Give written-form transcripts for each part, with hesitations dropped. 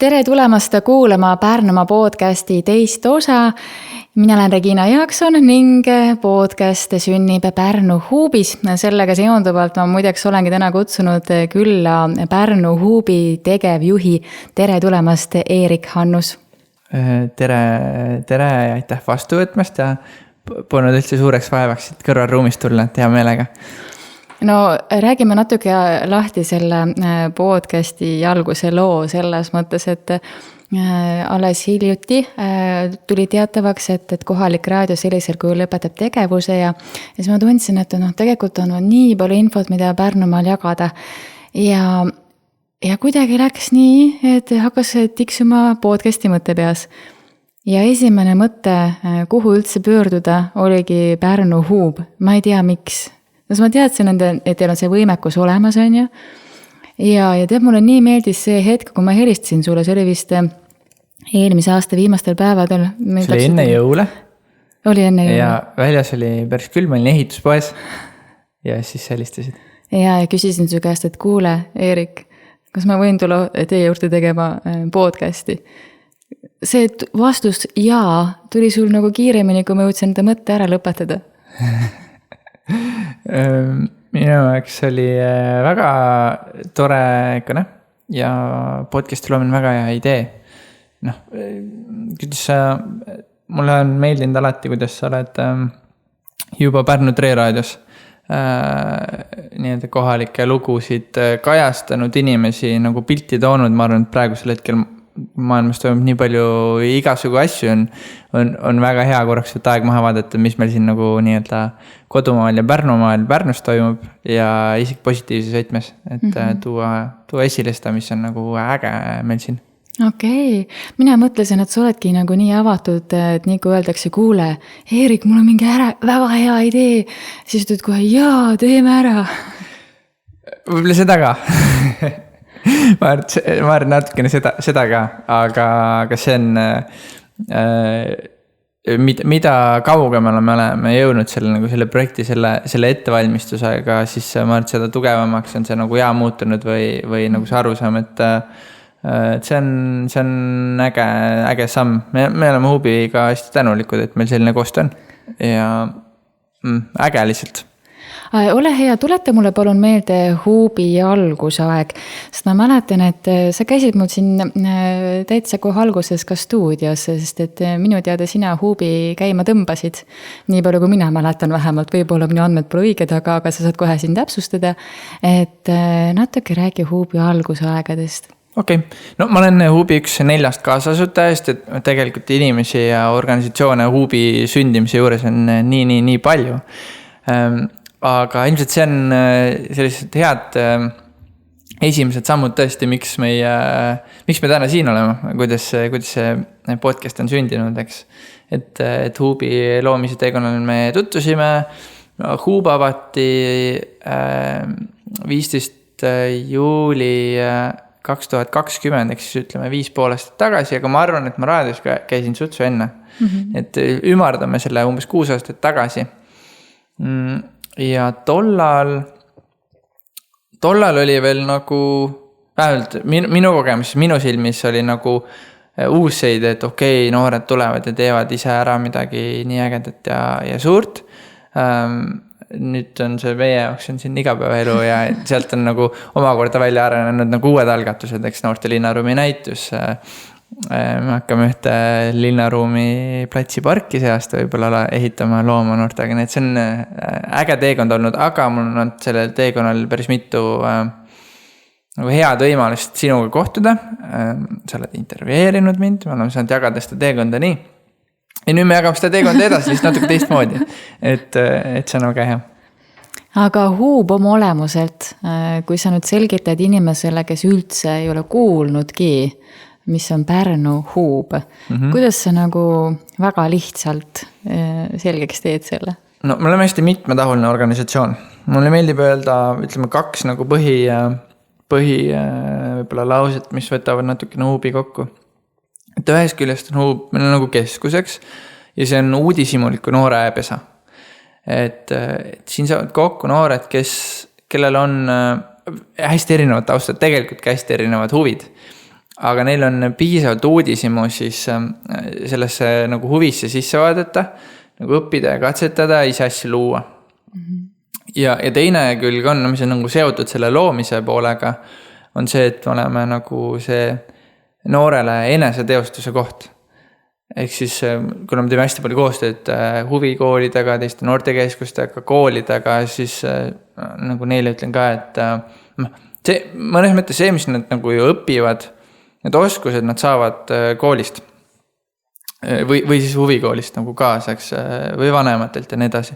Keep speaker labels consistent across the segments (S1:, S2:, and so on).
S1: Tere tulemast kuulama Pärnumaa podcasti teist osa. Mina olen Regina Jaakson ning podcast sünnib Pärnu Huubis. Sellega seonduvalt ma muideks olengi täna kutsunud külla Pärnu Huubi tegevjuhi. Tere tulemast, Eerik Hannus.
S2: Tere ja aitäh vastu võtmast ja polnud üldse suureks vaevaks siit kõrvalruumist tulla, hea meelega.
S1: No räägime natuke lahti selle podcasti alguse loo selles mõttes, et alles hiljuti tuli teatavaks, et kohalik raadio sellisel kujul lõpetab tegevuse ja siis ma tundsin, et tegelikult on nii palju infot, mida Pärnumaal jagada ja kuidagi läks nii, et hakkas tiksuma podcasti mõtte peas. Ja esimene mõte, kuhu üldse pöörduda, oligi Pärnu Huub. Ma ei tea, miks. Ma teadsin, et teil on see võimekus olemas, on ju. Ja tead, mulle nii meeldis see hetk, kui ma helistasin sulle, see oli vist eelmise aasta viimastel päevadel.
S2: See oli enne jõule.
S1: Oli enne jõule.
S2: Ja väljas oli päris küll, ma olin ehituspoes ja siis helistasid.
S1: Ja küsisin su käest, et kuule, Eerik, kas ma võin tulla teie juurde tegema podcasti? See vastus jaa tuli sul nagu kiiremini, kui ma jõudsin enda mõtte ära lõpetada.
S2: Minu jaoks oli väga tore kõne ja podcasti loomine väga hea idee. Mulle on meeldinud alati, kuidas sa oled juba Pärnu Treeraadios nii-öelda kohalikke lugusid kajastanud inimesi nagu pilti toonud. Ma arvan, et praegusel hetkel maailmas toimub nii palju igasugu asju on väga hea korraks võtta aeg maha vaadata, mis meil siin nagu nii-öelda kodumaal ja Pärnus toimub ja isegi positiivses võtmes, et tuua esile seda, mis on nagu äge meil siin.
S1: Okei. Mina mõtlesin, et sa oledki nagu nii avatud, et nii kui öeldakse, kuule, Eerik, mul on mingi väga hea idee, siis ütled kohe, jaa, teeme ära.
S2: Võib-olla seda ka. ma arvan natukene seda ka, aga see on, mida kaugemale me oleme jõudnud selle projekti, selle ettevalmistusega, siis ma arvan, et seda tugevamaks on see nagu hea muutunud või nagu see arusaam, et see on äge samm. Me oleme Huubiga hästi tänulikud, et meil selline koostöö on ja äge lihtsalt.
S1: Ole hea, tuleta mulle palun meelde Huubi algusaeg, sest ma mäletan, et sa käisid mul siin täitsa kohe alguses ka stuudios, sest et minu teada sina Huubi käima tõmbasid. Nii palju kui mina mäletan vähemalt, võib-olla minu andmed pole õiged, aga sa saad kohe siin täpsustada, et natuke räägi Huubi algusaegadest.
S2: Okei. No ma olen Huubi üks 4 kaasasutajast, et tegelikult inimesi ja organisatsioone Huubi sündimise juures on nii palju. Aga ilmselt see on sellised head esimesed sammud tõesti, miks me täna siin oleme, kuidas see podcast on sündinud, eks. Et Huubi loomise teekonnal me tuttusime, Huub avati 15. juuli 2020, eks siis ütleme 5,5 aastat tagasi, aga ma arvan, et ma raadios käisin sutsu enne. Et ümardame selle umbes 6 aastat tagasi. Ja tollal oli veel nagu, vähemalt minu kogemus, minu silmis oli nagu uusseid, et okei, noored tulevad ja teevad ise ära midagi nii ägedat ja suurt. Nüüd on see meie jaoks on siin igapäevaelu ja sealt on nagu omakorda välja arenenud nagu uued algatused, eks noorte linnaruumi näitus. Me hakkame ühte linnaruumi platsiparki see aasta võib-olla ehitama looma noortega, nii et see on äge teekond olnud, aga mul on sellel teekonnal päris mitu nagu head võimalust sinuga kohtuda. Sa oled intervjueerinud mind, me oleme saanud jagada seda teekonda nii. Ja nüüd me jagame seda teekonda edasi lihtsalt natuke teistmoodi, et see on väga hea.
S1: Aga Huub oma olemuselt, kui sa nüüd selgitad inimesele, kes üldse ei ole kuulnudki, mis on Pärnu Huub. Kuidas sa nagu väga lihtsalt selgeks teed selle?
S2: No me oleme hästi mitmetahuline organisatsioon. Mulle meeldib öelda, ütleme 2 nagu põhi võib-olla lauset, mis võtavad natukene Huubi kokku. Et ühest küljest on Huub meil on nagu keskuseks ja see on uudishimuliku noore pesa. Et siin saavad kokku noored, kellel on hästi erinevad taustad, tegelikult ka hästi erinevad huvid. aga neil on piisavalt uudishimu siis sellesse nagu huvisse sisse vaadata, nagu õppida ja katsetada, ise asju luua. Ja teine külg on, mis on nagu seotud selle loomise poolega, on see, et oleme nagu see noorele eneseteostuse koht. Ehk siis, kuna me teeme hästi palju koostööd huvikoolidega, teiste noortekeskustega, koolidega, siis nagu neile ütlen ka, et see, mõnes mõttes see, mis nad nagu ju õpivad, need oskused nad saavad koolist või siis huvikoolist nagu kaasaks või vanematelt ja nii edasi.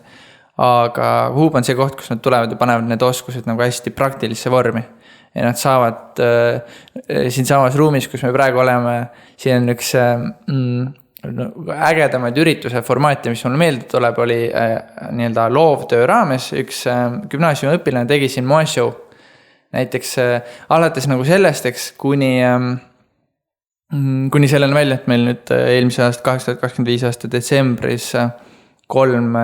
S2: Aga Hub on see koht, kus nad tulevad ja panevad need oskused nagu hästi praktilisse vormi. Ja nad saavad siin samas ruumis, kus me praegu oleme, siin on üks ägedamaid ürituse formaati, mis mulle meelde tuleb, oli nii-öelda loovtöö raames. Üks gümnaasiumi õpilane tegi siin moeshow. Näiteks alates nagu sellest, eks kuni selleni välja, et meil nüüd eelmise aasta 2025 aasta detsembris 3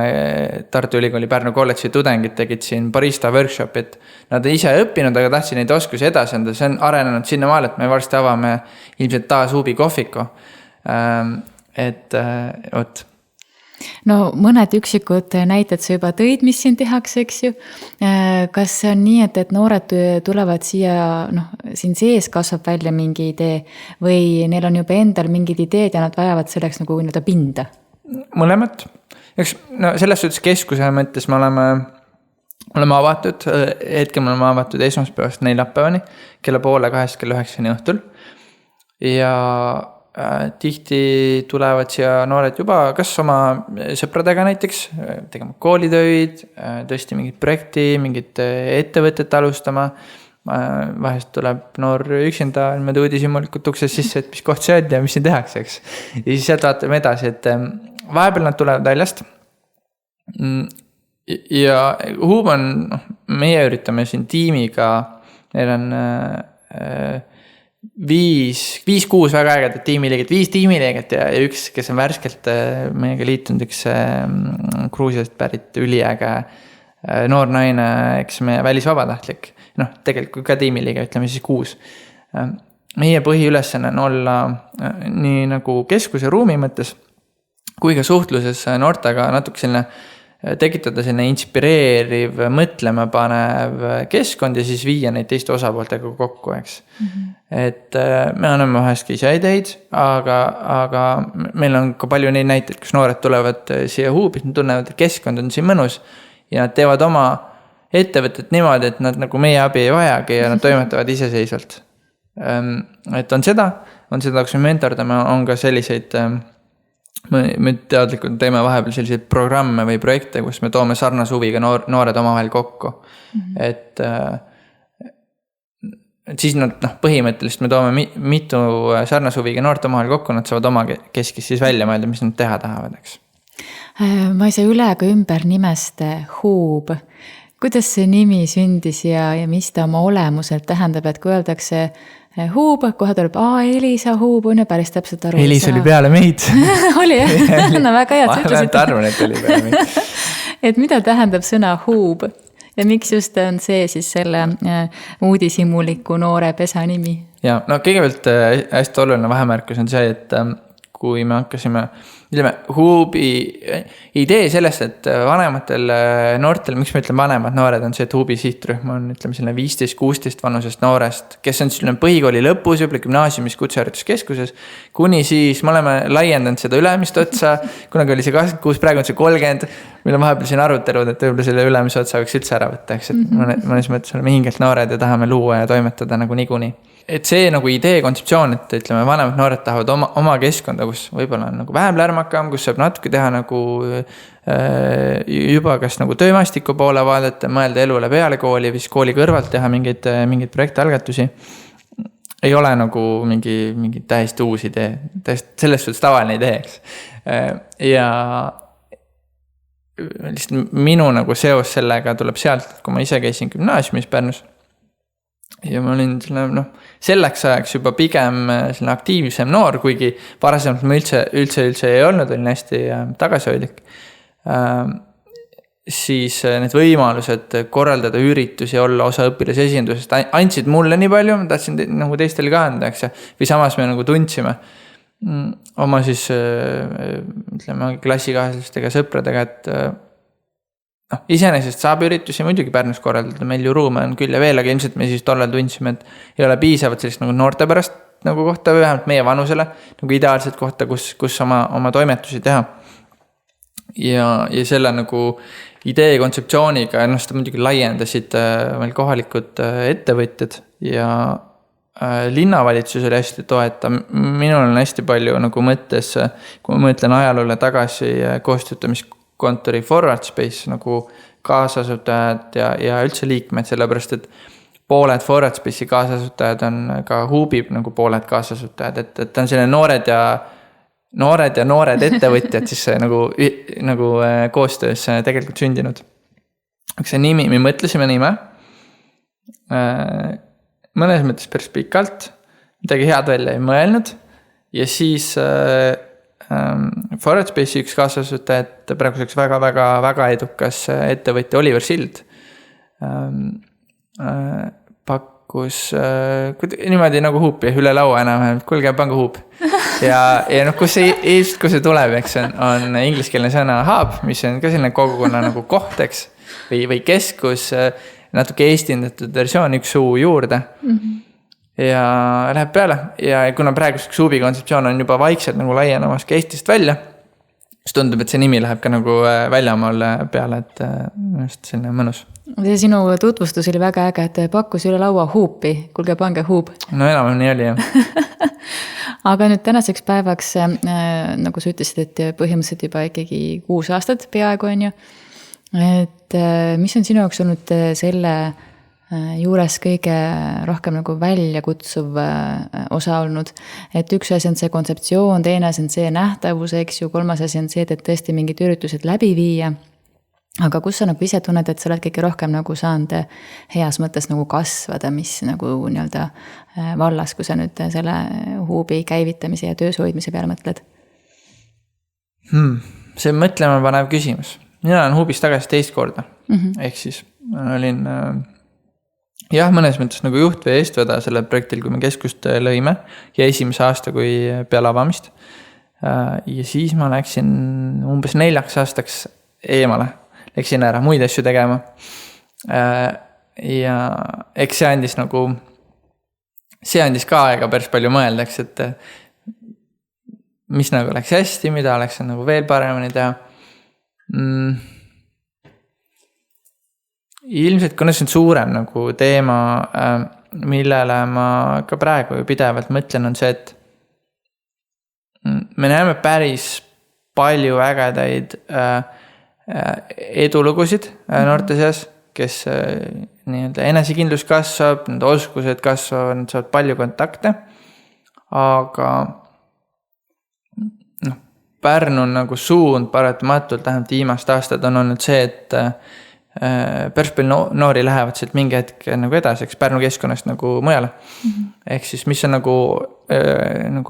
S2: Tartu Ülikooli Pärnu kolledži tudengid tegid siin barista workshopit. Nad ise õppinud, aga tahtsid neid oskusi edasi anda. See on arenenud sinna maal, et me varsti avame ilmselt taas Hubi kohviku. Võt.
S1: No mõned üksikud näited sa juba tõid, mis siin tehakse, eks ju. Kas see on nii, et noored tulevad siia, siin sees kasvab välja mingi idee või neil on juba endal mingid ideed ja nad vajavad selleks nagu pinda?
S2: Mõlemat. Selles suhtes keskuse mõttes me oleme avatud, hetkel me oleme avatud esmaspäevast neljapäevani, kella 8:30 kella 9 õhtul. Ja tihti tulevad siia noored juba kas oma sõpradega näiteks, tegema koolitöid, tõesti mingit projekti, mingit ettevõtet alustama. Vahest tuleb noor üksinda, me uudishimulikult ukses sisse, et mis koht see on ja mis siin tehakse, eks. Ja siis sealt vaatame edasi, et vahepeal nad tulevad väljast. Ja Hub on, meie üritame siin tiimiga, neil on 5-6 väga ägedat tiimiliiget, 5 tiimiliiget ja üks, kes on värskelt meiega liitunud, üks Gruusiast pärit üliäge noor naine, eks meie välisvabatahtlik. Tegelikult ka tiimiliige, ütleme siis 6. Meie põhiülesanne on olla nii nagu keskuse ruumi mõttes, kui ka suhtluses noortega natuke selline tekitada selline inspireeriv, mõtlema panev keskkond ja siis viia neid teiste osapooltega kokku, eks. Et me anname vahest ise ideid, aga meil on ka palju neid näiteid, kus noored tulevad siia Hubi, nad tunnevad, et keskkond on siin mõnus ja nad teevad oma ettevõtet niimoodi, et nad nagu meie abi ei vajagi ja nad toimetavad iseseisvalt. Et on seda, kus me mentordame, on ka selliseid, me teadlikult teeme vahepeal selliseid programme või projekte, kus me toome sarnase huviga noored omavahel kokku. Et siis nad põhimõtteliselt me toome mitu sarnase huviga noort omavahel kokku, nad saavad oma keskis siis välja mõelda, mis nad teha tahavad, eks.
S1: Ma ei saa üle ka ümber nimest Hub. Kuidas see nimi sündis ja mis ta oma olemuselt tähendab, et kui öeldakse Hub, kohe tuleb Elisa Hub, on ju päris täpselt aru.
S2: Elisa oli peale meid.
S1: Oli jah? No väga hea, sa ütlesid.
S2: Ma arvan, et oli peale meid.
S1: Et mida tähendab sõna Hub ja miks just on see siis selle uudishimuliku noore pesa nimi?
S2: Ja, kõigepealt hästi oluline vahemärkus on see, et kui me hakkasime, ütleme, Hubi idee sellest, et vanematel noortel, miks me ütleme vanemad noored, on see, et Hubi sihtrühm on, ütleme, 15-16 vanusest noorest, kes on siis põhikooli lõpus, juba gümnaasiumis kutsehariduskeskuses, kuni siis me oleme laiendanud seda ülemist otsa, kunagi oli see 26, praegu on see 30, meil on vahepeal siin arutelud, et võib-olla selle ülemise otsa võiks üldse ära võtta, eks, et mõnes mõttes oleme hingelt noored ja tahame luua ja toimetada nagu niikuinii. Et see nagu idee kontseptsioon, et ütleme, vanemad noored tahavad oma keskkonda, kus võib-olla on nagu vähem lärmakam, kus saab natuke teha nagu juba kas nagu töömastiku poole vaadata, mõelda elule peale kooli või kooli kõrvalt teha mingeid projektialgatusi. Ei ole nagu mingi täiesti uus idee, selles suhtes tavaline idee, eks. Ja lihtsalt minu nagu seos sellega tuleb sealt, kui ma ise käisin gümnaasiumis Pärnus. Ja ma olin selleks ajaks juba pigem aktiivsem noor, kuigi varasemalt ma üldse ei olnud, olin hästi tagasihoidlik. siis need võimalused korraldada üritusi, olla osa õpilasesindusest andsid mulle nii palju, ma tahtsin nagu teistel ka anda, eks. Või samas me nagu tundsime oma siis, ütleme, klassikaaslastega, sõpradega, et iseenesest saab üritusi muidugi Pärnus korraldada, meil ju ruume on küll ja veel, aga ilmselt me siis tollal tundsime, et ei ole piisavalt sellist nagu noorte pärast nagu kohta, vähemalt meie vanusele, nagu ideaalset kohta, kus oma toimetusi teha. Ja selle nagu idee kontseptsiooniga, seda muidugi laiendasid meil kohalikud ettevõtjad ja linnavalitsus oli hästi toeta. Minul on hästi palju nagu mõttes, kui ma mõtlen ajaloole tagasi koostöötamiskontori Forward Space nagu kaasasutajad ja üldse liikmed, sellepärast et pooled Forward Space'i kaasasutajad on ka Huubi nagu pooled kaasasutajad, et on selline noored ettevõtjad siis nagu koostöös tegelikult sündinud. See nimi, me mõtlesime nime mõnes mõttes päris pikalt, midagi head välja ei mõelnud ja siis Forward Space'i üks kaasasutajad, praeguseks väga edukas ettevõtja Oliver Sild pakkus niimoodi nagu Huupi üle laua enam, kuulge, pange Huup. Ja kus see tuleb, eks on ingliskeelne sõna hub, mis on ka selline kogukonna nagu koht, eks, või keskus, natuke eestindatud versioon, üks suu juurde. Ja läheb peale ja kuna praeguseks Huubi kontseptsioon on juba vaikselt nagu laienemas ka Eestist välja, siis tundub, et see nimi läheb ka nagu väljamaal peale, et just selline mõnus.
S1: See sinu tutvustus oli väga äge, et pakkus üle laua Huupi, kuulge, pange Huup.
S2: No enam nii oli, jah.
S1: Aga nüüd tänaseks päevaks, nagu sa ütlesid, et põhimõtteliselt juba ikkagi 6 aastat peaaegu on ju. Et mis on sinu jaoks olnud selle juures kõige rohkem nagu väljakutsuv osa olnud? Et üks asi on see kontseptsioon, teine asi on see nähtavus, eks ju, kolmas asi on see, et tõesti mingid üritused läbi viia. Aga kus sa nagu ise tunned, et sa oled kõige rohkem nagu saanud heas mõttes nagu kasvada, mis nagu nii-öelda vallas, kui sa nüüd selle Huubi käivitamise ja töös hoidmise peale mõtled?
S2: See mõtlema panev küsimus. Mina olen Huubis tagasi teist korda. Ehk siis olin mõnes mõttes nagu juht või eestvedaja sellel projektil, kui me keskust lõime ja esimese aasta kui peale avamist. Ja siis ma läksin umbes 4 aastaks eemale. Läksin ära muid asju tegema. Ja eks see andis ka aega päris palju mõeldaks, et mis nagu läks hästi, mida oleks nagu veel paremini teha. Ilmselt, kuna see on suurem nagu teema, millele ma ka praegu pidevalt mõtlen, on see, et me näeme päris palju ägedaid edulugusid noorte seas, kes nii-öelda enesekindlus kasvab, need oskused kasvavad, nad saavad palju kontakte, aga Pärnu nagu suund paratamatult vähemalt viimast aastad on olnud see, et päris palju noori lähevad siit mingi hetk nagu edasi, eks Pärnu keskkonnast nagu mujale. Ehk siis, mis on nagu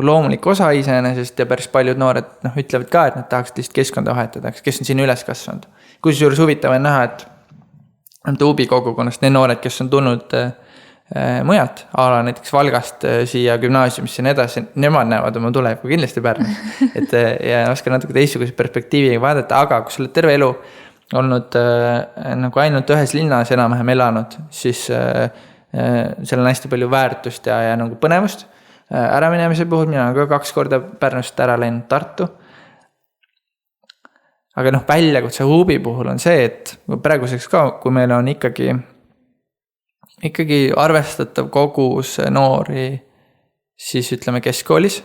S2: loomulik osa iseenesest ja päris paljud noored ütlevad ka, et nad tahaksid lihtsalt keskkonda vahetada, kes on siin üles kasvanud. Kusjuures huvitav on näha, et Huubi kogukonnast need noored, kes on tulnud mujalt, ala näiteks Valgast siia gümnaasiumisse ja nii edasi, nemad näevad oma tulevikku kindlasti Pärnus. Ja oskan natuke teistsuguse perspektiiviga vaadata, aga kui sa oled terve elu olnud nagu ainult ühes linnas enam-vähem elanud, siis seal on hästi palju väärtust ja nagu põnevust ära minemise puhul. Mina olen ka 2 korda Pärnust ära läinud Tartu. Aga väljakutse Huubi puhul on see, et praeguseks ka, kui meil on ikkagi arvestatav kogus noori, siis ütleme keskkoolis,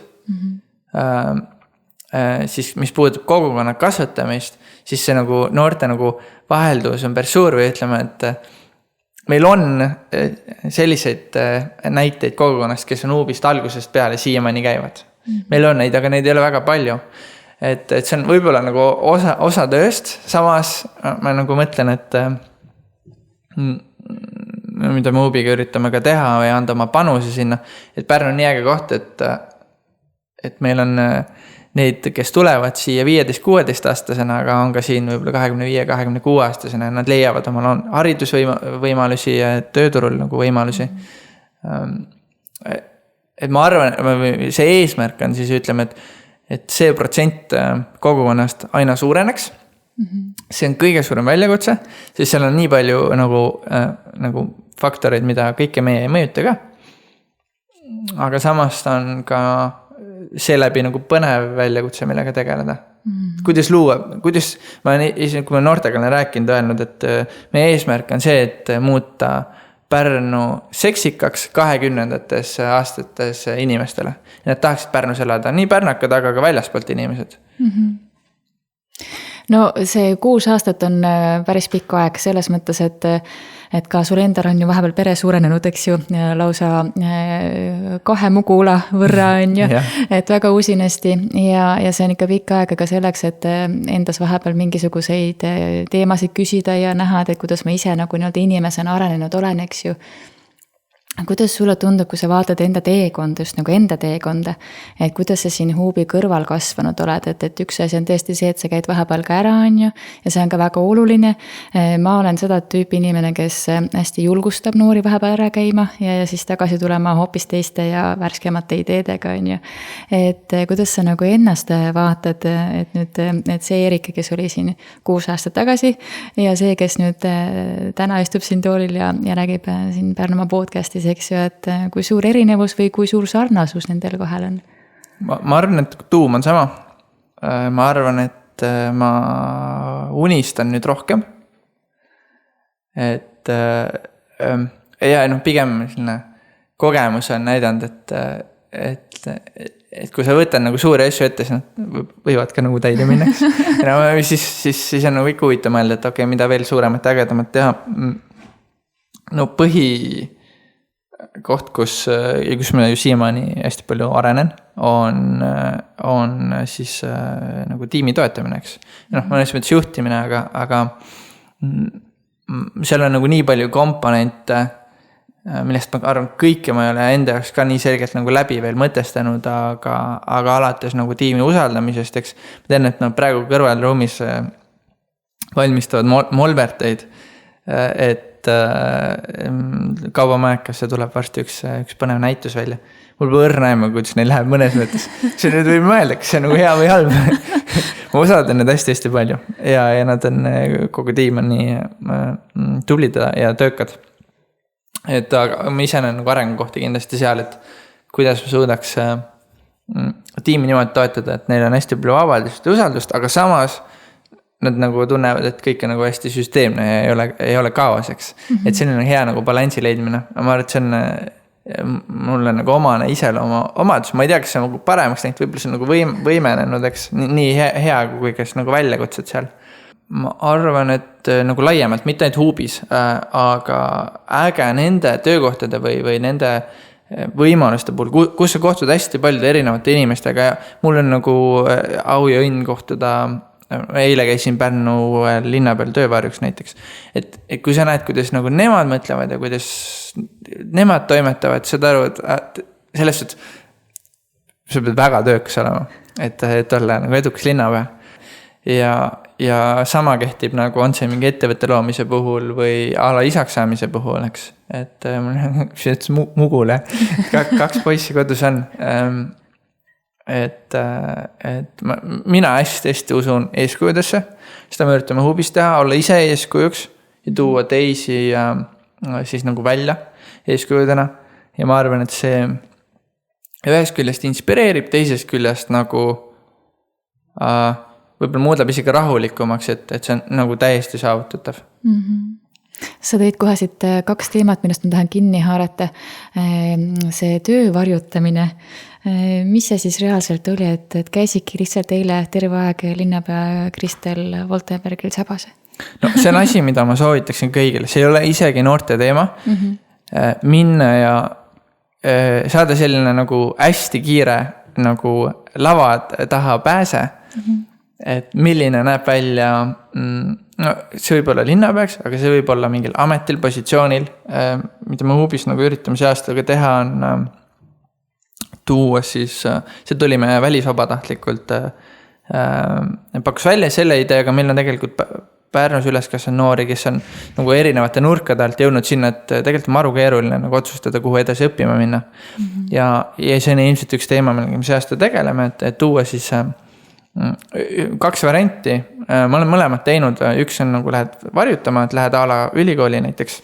S2: siis mis puudutab kogukonna kasvatamist, siis see nagu noorte nagu vaheldus on päris suur või ütleme, et meil on selliseid näiteid kogukonnast, kes on Huubist algusest peale siiamaani käivad. Meil on neid, aga neid ei ole väga palju. Et see on võib-olla nagu osa tööst, samas ma nagu mõtlen, et mida me Huubiga üritame ka teha või anda oma panuse sinna, et Pärnu on nii äge koht, et meil on neid, kes tulevad siia 15-16 aastasena, aga on ka siin võib-olla 25-26 aastasena ja nad leiavad omal haridusvõimalusi ja tööturul nagu võimalusi. Et ma arvan, see eesmärk on siis ütleme, et see protsent kogukonnast aina suureneks. See on kõige suurem väljakutse, sest seal on nii palju nagu faktoreid, mida kõike meie ei mõjuta ka. Aga samas on ka seeläbi nagu põnev väljakutse, millega tegeleda. Kuidas luua, kui ma noortega olen rääkinud öelnud, et meie eesmärk on see, et muuta Pärnu seksikaks 20-ndates aastates inimestele. Ja nad tahaksid Pärnus elada, nii pärnakad, aga ka väljaspoolt inimesed.
S1: No see 6 aastat on päris pikk aeg selles mõttes, et ka sul endal on ju vahepeal pere suurenenud, eks ju, lausa 2 mugula võrra on ju, et väga usinasti ja see on ikka pikk aeg, aga selleks, et endas vahepeal mingisuguseid teemasid küsida ja näha, et kuidas ma ise nagu inimesena arenenud olen, eks ju. Kuidas sulle tundub, kui sa vaatad enda teekonda, just nagu enda teekonda, et kuidas sa siin Huubi kõrval kasvanud oled, et üks asi on tõesti see, et sa käid vahepeal ka ära, on ju, ja see on ka väga oluline. Ma olen seda tüüpi inimene, kes hästi julgustab noori vahepeal ära käima ja siis tagasi tulema hoopis teiste ja värskemate ideedega, on ju. Et kuidas sa nagu ennast vaatad, et nüüd et see Erika, kes oli siin 6 aastat tagasi ja see, kes nüüd täna istub siin toolil ja räägib siin Pärnumaa podcasti, eks ju, et kui suur erinevus või kui suur sarnasus nendel kohal on?
S2: Ma arvan, et tuum on sama. Ma arvan, et ma unistan nüüd rohkem. Et ja pigem kogemus on näidanud, et kui sa võtad nagu suuri asju ette, siis nad võivad ka nagu täide minnaks. Siis on nagu ikka huvitav mõelda, et okei, mida veel suuremat ägedamat teha. No koht, kus ma ju siiamaani hästi palju arenen, on siis nagu tiimi toetamine, eks. Mõnes mõttes juhtimine, aga seal on nagu nii palju komponente, millest ma arvan, kõike ma ei ole enda jaoks ka nii selgelt nagu läbi veel mõtestanud, aga alates nagu tiimi usaldamisest, eks. Ma tean, et praegu kõrvalruumis valmistavad molberteid, et kaubamajakasse tuleb varsti üks põnev näitus välja. Mul pole õrna aimu, kuidas neil läheb mõnes mõttes. See nüüd võib mõelda, kas see on nagu hea või halb. Ma usaldan need hästi palju ja nad on, kogu tiim on nii tublid ja töökad. Et aga ma ise olen nagu arengukohti kindlasti seal, et kuidas ma suudaks tiimi niimoodi toetada, et neil on hästi palju vabadust ja usaldust, aga samas nad nagu tunnevad, et kõik on nagu hästi süsteemne ja ei ole kaoseks. Et see on hea nagu balansi leidmine. Ma arvan, et see on mulle nagu omane iselooma omadus. Ma ei tea, kas see on nagu paremaks näinud, võib-olla see on nagu võimenenud, eks, nii hea kui kes nagu väljakutsed seal. Ma arvan, et nagu laiemalt, mitte ainult Huubis, aga äge nende töökohtade või nende võimaluste puhul, kus sa kohtud hästi paljude erinevate inimestega ja mul on nagu au ja õnn kohtuda. Eile käisin Pärnu linna peal töövarjuks näiteks. Et kui sa näed, kuidas nagu nemad mõtlevad ja kuidas nemad toimetavad, sa arvad, sellest, et sa pead väga töökas olema, et olla nagu edukas linnapea. Ja sama kehtib nagu on see mingi ettevõtte loomise puhul või ala isaks saamise puhul, eks. Et mugule, 2 poissi kodus on. Et mina hästi usun eeskujudesse, seda me üritame Huubis teha, olla ise eeskujuks ja tuua teisi siis nagu välja eeskujudena ja ma arvan, et see ühest küljest inspireerib, teisest küljest nagu võib-olla muudab isegi rahulikumaks, et see on nagu täiesti saavutatav.
S1: Sa tõid kohe siit 2 teemat, millest ma tahan kinni haarata. See töö varjutamine. Mis see siis reaalselt oli, et käisidki lihtsalt eile terve aeg linnapea Kristel Voltenbergil sabas?
S2: No see on asi, mida ma soovitaksin kõigile. See ei ole isegi noorte teema. Minna ja saada selline nagu hästi kiire nagu lavad taha pääse. Et milline näeb välja, no see võib olla linnapeaks, aga see võib olla mingil ametil, positsioonil, mida me Huubis nagu üritame see aastaga teha, on tuues siis, see tuli me välisvabatahtlikult, pakkus välja selle ideega, meil on tegelikult Pärnus üles, kes on noori, kes on nagu erinevate nurkade alt jõudnud sinna, et tegelikult on maru keeruline nagu otsustada, kuhu edasi õppima minna. Ja see on ilmselt üks teema, millega me see aasta tegeleme, et tuua siis 2 varianti. Ma olen mõlemad teinud, üks on nagu lähed varjutama, et lähed ala ülikooli näiteks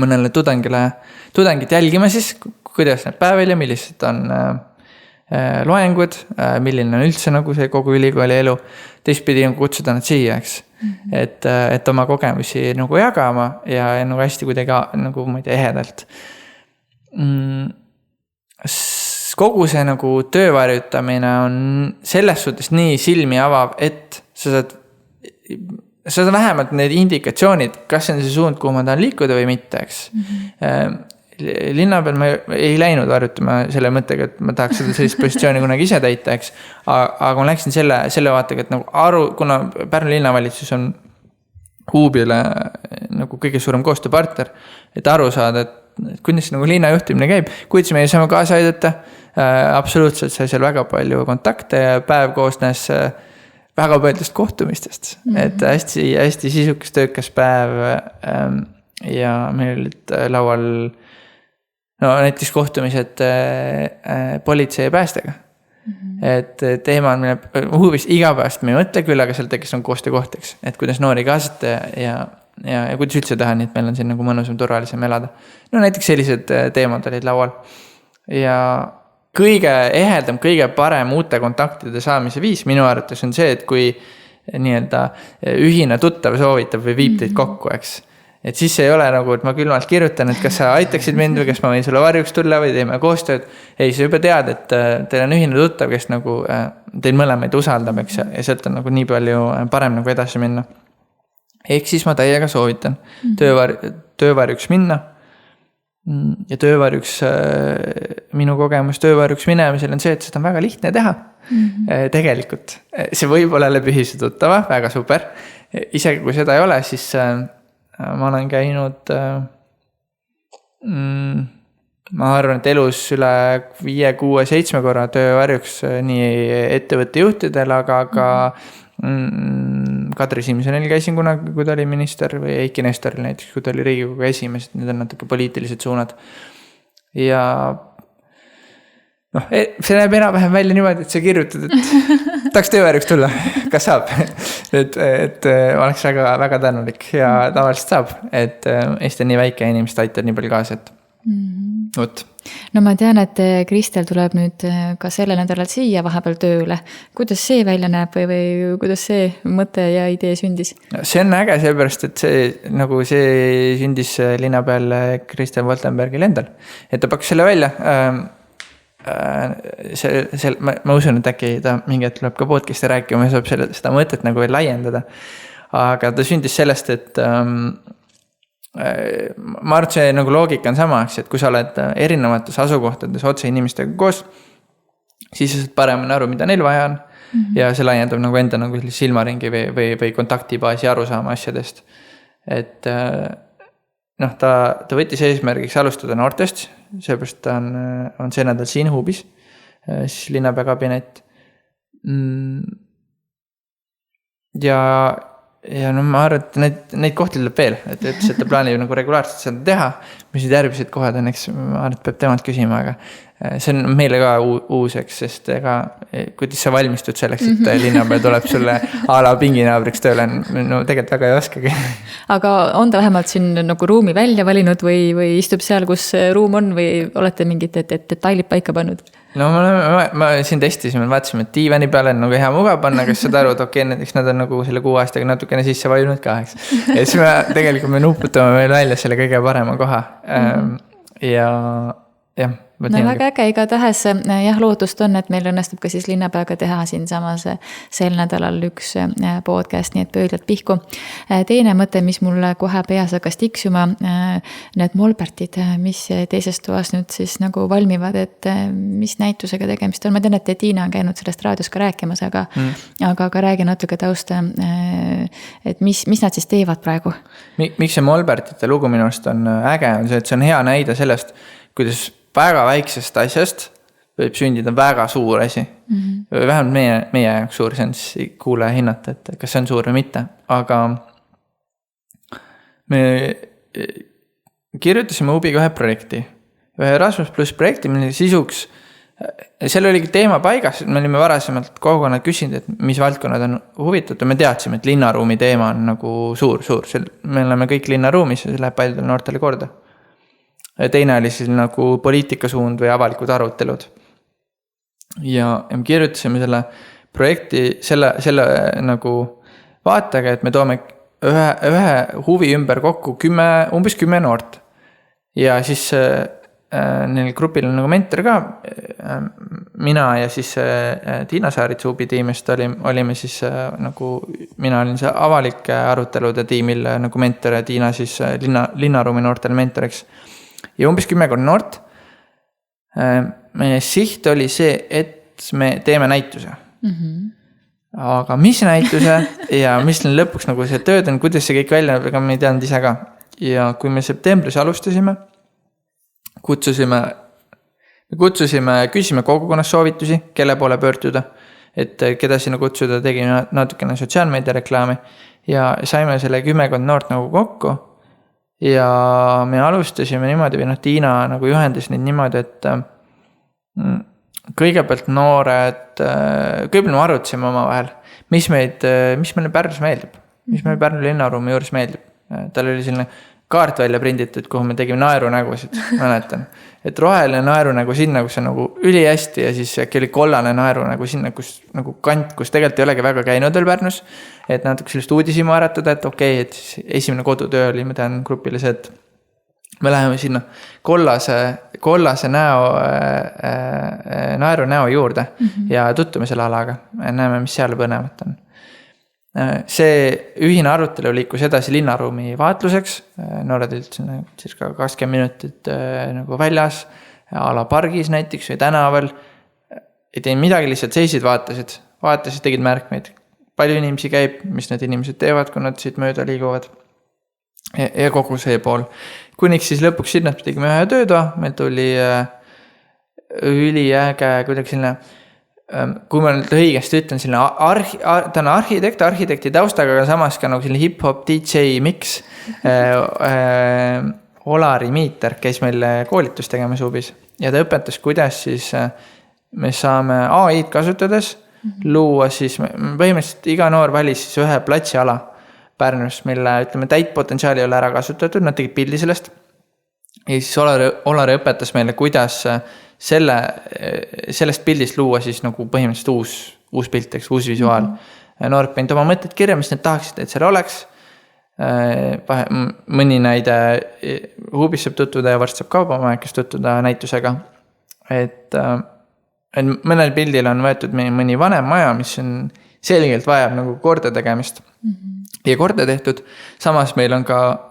S2: mõnele tudengit jälgima siis, kuidas need päev välja, millised on loengud, milline on üldse nagu see kogu ülikooli elu, teistpidi on kutsuda nad siia, eks. Et oma kogemusi nagu jagama ja nagu hästi kuidagi nagu ma ei tea, ehedalt. Kogu see nagu töövarjutamine on selles suhtes nii silmi avav, et sa saad vähemalt need indikatsioonid, kas see on see suund, kuhu ma tahan liikuda või mitte, eks. Linna peal ma ei läinud varjutama selle mõttega, et ma tahaks seda sellist positsiooni kunagi ise täita, eks. Aga ma läksin selle vaatega, et nagu kuna Pärnu linnavalitsus on Huubile nagu kõige suurem koostööpartner, et aru saada, et kuidas nagu linna juhtimine käib, kuidas me saame kaasa aidata. Absoluutselt sai seal väga palju kontakte ja päev koosnes väga paljudest kohtumistest. Et hästi sisukas töökas päev ja meil olid laual näiteks kohtumised politsei ja päästega. Et teema on mille Huubis igapäevast me ei mõtle küll, aga seal tekkis on koostöökohteks, et kuidas noori kaasata ja kuidas üldse teha, nii et meil on siin nagu mõnusam, turvalisem elada. Näiteks sellised teemad olid laual. Ja kõige ehedam, kõige parem uute kontaktide saamise viis minu arvates on see, et kui nii-öelda ühine tuttav soovitab või viib teid kokku, eks. Et siis ei ole nagu, et ma külmalt kirjutan, et kas sa aitaksid mind või kas ma võin sulle varjuks tulla või teeme koostööd. Ei, sa juba tead, et teil on ühine tuttav, kes nagu teil mõlemaid usaldab, eks, ja sealt on nagu nii palju parem nagu edasi minna. Ehk siis ma täiega soovitan töövarjuks minna. Ja töövarjuks, minu kogemus töövarjuks minemisel on see, et seda on väga lihtne teha. Tegelikult. See võib olla läbi ühise tuttava, väga super. Isegi kui seda ei ole, siis ma olen käinud, ma arvan, et elus üle 5, 6, 7 korra töövarjuks nii ettevõtte juhtidel, aga ka Kadri Simsonil käisin kunagi, kui ta oli minister, või Eiki Nestoril näiteks, kui ta oli Riigikogu esimees, need on natuke poliitilised suunad. Ja see näeb enam-vähem välja niimoodi, et sa kirjutad, et tahaks töövarjuks tulla, kas saab? Et oleks väga, väga tänulik ja tavaliselt saab, et Eesti on nii väike ja inimesed aitavad nii palju kaasa, et võt.
S1: No ma tean, et Kristel tuleb nüüd ka selle nädalal siia vahepeal tööle. Kuidas see välja näeb või kuidas see mõte ja idee sündis?
S2: See on äge sellepärast, et see sündis linna peal Kristel Woltenbergil endal. Et ta pakkus selle välja. Ma usun, et äkki ta mingi hetk tuleb ka podcasti rääkima ja saab seda mõtet nagu veel laiendada. Aga ta sündis sellest, et ma arvan, see nagu loogika on sama, et kui sa oled erinevates asukohtades otse inimestega koos, siis sa saad paremini aru, mida neil vaja on. Ja see laiendab nagu enda nagu silmaringi või kontaktibaasi aru saama asjadest. Et ta võttis eesmärgiks alustada noortest, seepärast ta on see nädal siin Huubis, siis linnapea kabinet. Ja ma arvan, et neid kohti tuleb veel, et ta plaanib nagu regulaarselt seda teha, mis need järgmised kohad on, eks ma arvan, et peab temalt küsima, aga see on meile ka uuseks, sest kuidas sa valmistud selleks, et linnapea tuleb sulle a la pinginaabriks tööle, no tegelikult väga ei oskagi.
S1: Aga on ta vähemalt siin nagu ruumi välja valinud või istub seal, kus ruum on või olete mingid detailid paika pannud?
S2: No ma siin testisime, vaatasime, et diivani peale on nagu hea mugav panna, kas saad aru, et okei, näiteks nad on nagu selle 6 aastaga natukene sisse vajunud ka, eks. Ja siis tegelikult me nuputame veel välja selle kõige parema koha. Ja jah.
S1: No väga äge, igatahes jah, lootust on, et meil õnnestub ka siis linnapäevaga teha siin samas sel nädalal üks podcast, nii et pöödlad pihku. Teine mõte, mis mulle kohe peas hakkas tiksuma, need molbertid, mis teises toas nüüd siis nagu valmivad, et mis näitusega tegemist on. Ma tean, et Tiina on käinud sellest raadios ka rääkimas, aga ka räägi natuke tausta, et mis nad siis teevad praegu?
S2: Miks see molbertite lugu minust on äge, on see, et see on hea näide sellest, kuidas väga väiksest asjast võib sündida väga suur asi. Või vähemalt meie jaoks suur, see on siis kuulaja hinnata, et kas see on suur või mitte. Aga me kirjutasime UBI-ga ühe projekti. Ühe Erasmus Plus projekti, mille sisuks seal oligi teema paigas, me olime varasemalt kogukonnad küsinud, et mis valdkonnad on huvitatud. Me teadsime, et linnaruumi teema on nagu suur. Me oleme kõik linnaruumis ja see läheb paljudele noortele korda. Ja teine oli siis nagu poliitikasuund või avalikud arutelud. Ja me kirjutasime selle projekti selle nagu vaatega, et me toome ühe huvi ümber kokku umbes 10 noort. Ja siis neil grupil on nagu mentor ka, mina ja siis Tiina Saaritsa UBI tiimist olime siis nagu, mina olin see avalike arutelude tiimil nagu mentor ja Tiina siis linnaruumi noortele mentoriks. Ja umbes 10 noort. Meie siht oli see, et me teeme näituse. Aga mis näituse ja mis lõpuks nagu see tööd on, kuidas see kõik välja, aga me ei teadnud ise ka. Ja kui me septembris alustasime, kutsusime, küsisime kogukonnas soovitusi, kelle poole pöörduda, et keda sinna kutsuda, tegime natukene sotsiaalmeedia reklaami ja saime selle 10 noort nagu kokku ja me alustasime niimoodi, või Tiina nagu juhendas neid niimoodi, et kõigepealt noored, kõigepealt me arutasime omavahel, mis meile Pärnus meeldib, mis meile Pärnu linnaruumi juures meeldib. Tal oli selline kaart välja prinditud, kuhu me tegime naerunägusid, mäletan. Et roheline naerunägu sinna, kus on nagu üli hästi ja siis äkki oli kollane naerunägu sinna, kus nagu kant, kus tegelikult ei olegi väga käinud veel Pärnus. Et natuke sellist uudisimu äratada, et okei, et esimene kodutöö oli, ma tean grupile see, et me läheme sinna kollase naerunäo juurde ja tuttume selle alaga. Näeme, mis seal põnevat on. See ühine arutelu liikus edasi linnaruumi vaatluseks, noored üldse circa 20 minutit nagu väljas, ala pargis näiteks või tänaval, ei teinud midagi, lihtsalt seisid, vaatasid, tegid märkmeid, palju inimesi käib, mis need inimesed teevad, kui nad siit mööda liiguvad ja kogu see pool. Kuniks siis lõpuks sinna tegime ühe töötoa, meil tuli üliäge kuidagi selline, kui ma nüüd õigesti ütlen, ta on arhitekti taustaga, aga samas ka nagu selline hip-hop DJ mix. Olari Miiter käis meil koolitust tegemas UBIs ja ta õpetas, kuidas siis me saame AI-d kasutades luua siis, põhimõtteliselt iga noor valis siis ühe platsiala Pärnus, mille ütleme täit potentsiaali ei ole ära kasutatud, nad tegid pildi sellest. Ja siis Olari õpetas meile, kuidas sellest pildist luua siis nagu põhimõtteliselt uus pilt, uus visuaal. Noored panid oma mõtted kirja, mis need tahaksid, et seal oleks. Mõni näide UBIs saab tutvuda ja varsti saab kaubamajakes tutvuda näitusega. Et mõnel pildil on võetud mõni vanem maja, mis on selgelt vajab nagu korda tegemist. Ja korda tehtud. Samas meil on ka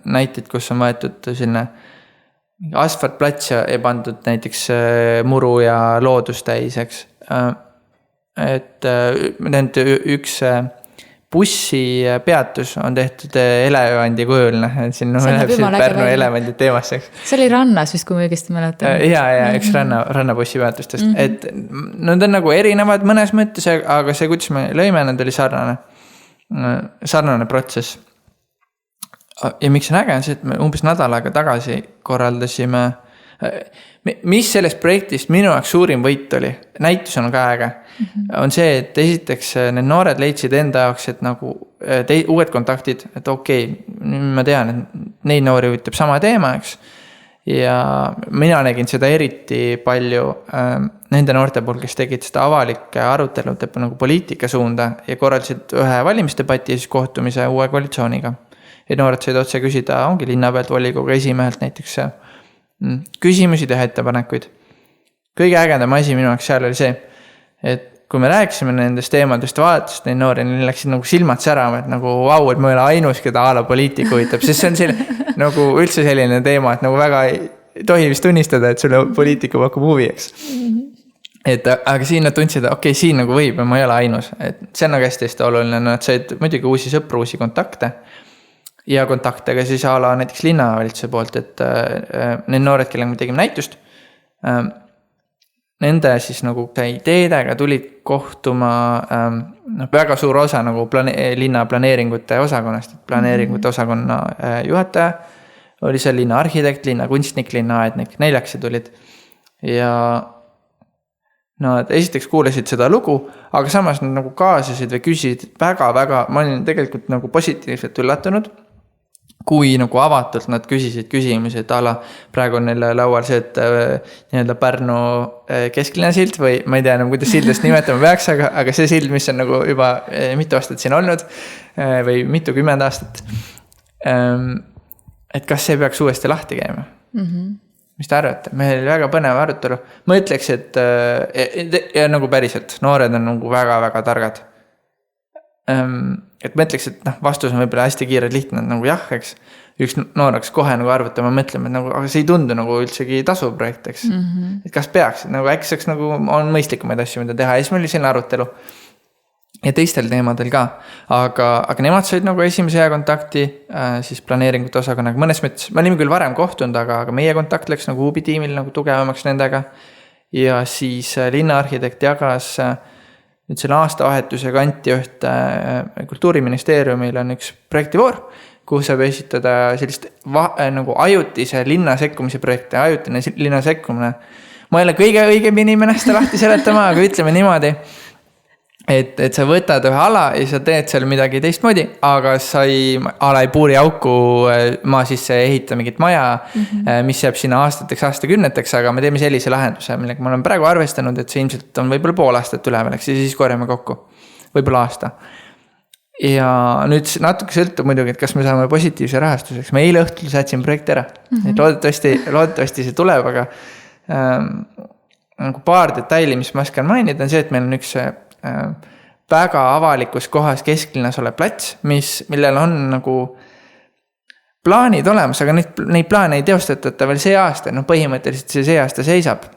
S2: näited, kus on võetud selline asfaltplats ja pandud näiteks muru ja loodustäiseks. Et üks bussipeatus on tehtud elevandi kujulne. Siin läheb Pärnu elevandi teemasseks.
S1: See oli rannas vist, kui ma õigesti mäletan.
S2: Ja üks rannabussipeatustest. Et nad on nagu erinevad mõnes mõttes, aga see, kuidas me lõime, nad oli sarnane protsess. Ja miks on äge on see, et me umbes nädal aega tagasi korraldasime, mis sellest projektist minu jaoks suurim võit oli, näitus on ka äge, on see, et esiteks need noored leidsid enda jaoks, et nagu uued kontaktid, et okei, ma tean, et neid noori võitab sama teema, eks. Ja mina nägin seda eriti palju nende noorte pool, kes tegid seda avalike arutelude nagu poliitika suunda ja korraldasid ühe valimisdebati ja siis kohtumise uue koalitsiooniga. Ja noored said otse küsida, ongi linna pealt volikogu esimehelt näiteks küsimusi teha ettepanekuid. Kõige ägedam asi minu jaoks seal oli see, et kui me rääkisime nendest teemadest, vaatust neid noori, neil läksid nagu silmad särama, et nagu vau, et ma ei ole ainus, keda ala poliitika huvitab, sest see on selline, nagu üldse selline teema, et nagu väga ei tohi vist tunnistada, et sulle poliitika pakub huvi, eks. Et, aga siin nad tundsid, okei, siin nagu võib ja ma ei ole ainus, et see on nagu hästi oluline, nad said muidugi uusi sõpru, uusi kontakte ja kontaktega siis ala näiteks linnavalitsuse poolt, et need noored, kellega me tegime näitust, nende siis nagu ideedega tulid kohtuma väga suur osa nagu linna planeeringute osakonnast, planeeringute osakonna juhataja, oli seal linna arhitekt, linna kunstnik, linna aednik, 4 tulid. Ja nad esiteks kuulasid seda lugu, aga samas nad nagu kaasasid või küsisid väga-väga, ma olin tegelikult nagu positiivselt üllatunud, kui nagu avatult nad küsisid küsimusi, et praegu on neil laual see, et nii-öelda Pärnu kesklinna sild või ma ei tea, kuidas sildest nimetama peaks, aga see sild, mis on nagu juba mitu aastat siin olnud või mitukümmend aastat, et kas see peaks uuesti lahti käima? Mis te arvate? Meil oli väga põnev arutelu. Ma ütleks, et ja nagu päriselt, noored on nagu väga-väga targad. Et ma ütleks, et vastus on võib-olla hästi kiirelt lihtne, nagu jah, eks. Üks noor hakkas kohe nagu arvutama, mõtlema, et nagu, aga see ei tundu nagu üldsegi tasuv projekt, eks. Et kas peaks, nagu äkki saaks nagu on mõistlikumaid asju, mida teha. Ja siis meil oli selline arutelu. Ja teistel teemadel ka, aga nemad said nagu esimese hea kontakti siis planeeringute osakonnaga. Mõnes mõttes, me olime küll varem kohtunud, aga meie kontakt läks nagu Huubi tiimil nagu tugevamaks nendega. Ja siis linnaarhitekt jagas nüüd selle aastavahetuse kanti ühte Kultuuriministeeriumil on üks projektivoor, kuhu saab esitada sellist nagu ajutise linna sekkumise projekte, ajutine linna sekkumine. Ma ei ole kõige õigem inimene seda lahti seletama, aga ütleme niimoodi, et sa võtad ühe ala ja sa teed seal midagi teistmoodi, aga sa ei puuri auku maa sisse ehita mingit maja, mis jääb sinna aastakümneteks, aga me teeme sellise lahenduse, millega ma olen praegu arvestanud, et see ilmselt on võib-olla pool aastat üleval, eks siis korjame kokku, võib-olla aasta. Ja nüüd natuke sõltub muidugi, et kas me saame positiivse rahastuseks. Me eile õhtul säätsin projekti ära. Et loodetavasti see tuleb, aga nagu paar detaili, mis ma oskan mainida, on see, et meil on üks väga avalikus kohas kesklinnas olev plats, millel on nagu plaanid olemas, aga neid plaane ei teostata veel see aasta, põhimõtteliselt see aasta seisab.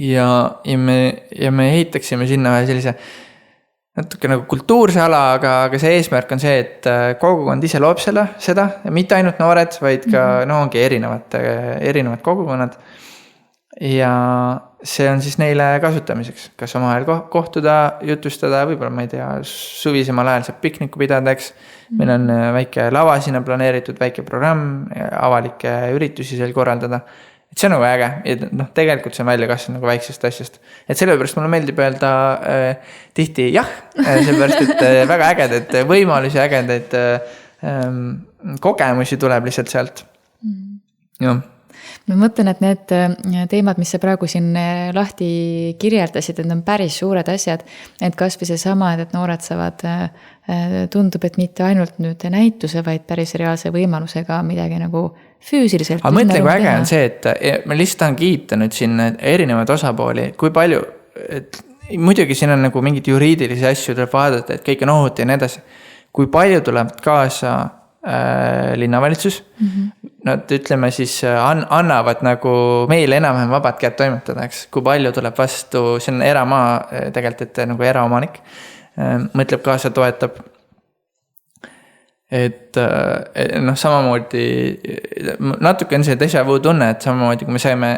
S2: Ja me ehitaksime sinna sellise natuke nagu kultuurse ala, aga see eesmärk on see, et kogukond ise loob seda, mitte ainult noored, vaid ka ongi erinevad kogukonnad. Ja see on siis neile kasutamiseks, kas omavahel kohtuda, jutustada, võib-olla ma ei tea, suvisemal ajal saab pikniku pidada, eks. Meil on väike lava sinna planeeritud, väike programm, avalikke üritusi seal korraldada. Et see on nagu äge, et tegelikult see on välja kasvanud nagu väiksest asjast. Et sellepärast mulle meeldib öelda tihti jah, sellepärast, et väga ägedaid võimalusi, ägedaid kogemusi tuleb lihtsalt sealt. Jah.
S1: Ma mõtlen, et need teemad, mis sa praegu siin lahti kirjeldasid, et on päris suured asjad, et kas või see sama, et noored saavad, tundub, et mitte ainult nüüd näituse, vaid päris reaalse võimalusega midagi nagu füüsiliselt.
S2: Aga mõtlen, kui äge on see, et ma lihtsalt tahan kiita nüüd siin erinevad osapooli, kui palju, et muidugi siin on nagu mingid juriidilisi asju tuleb vaadata, et kõik on ohuti ja nii edasi. Kui palju tuleb kaasa linnavalitsus, nad ütleme siis annavad nagu meile enam-vähem vabad käed toimetada, eks, kui palju tuleb vastu, see on eramaa tegelikult, et nagu eraomanik mõtleb kaasa, toetab, et samamoodi natuke on see déjà vu tunne, et samamoodi kui me saime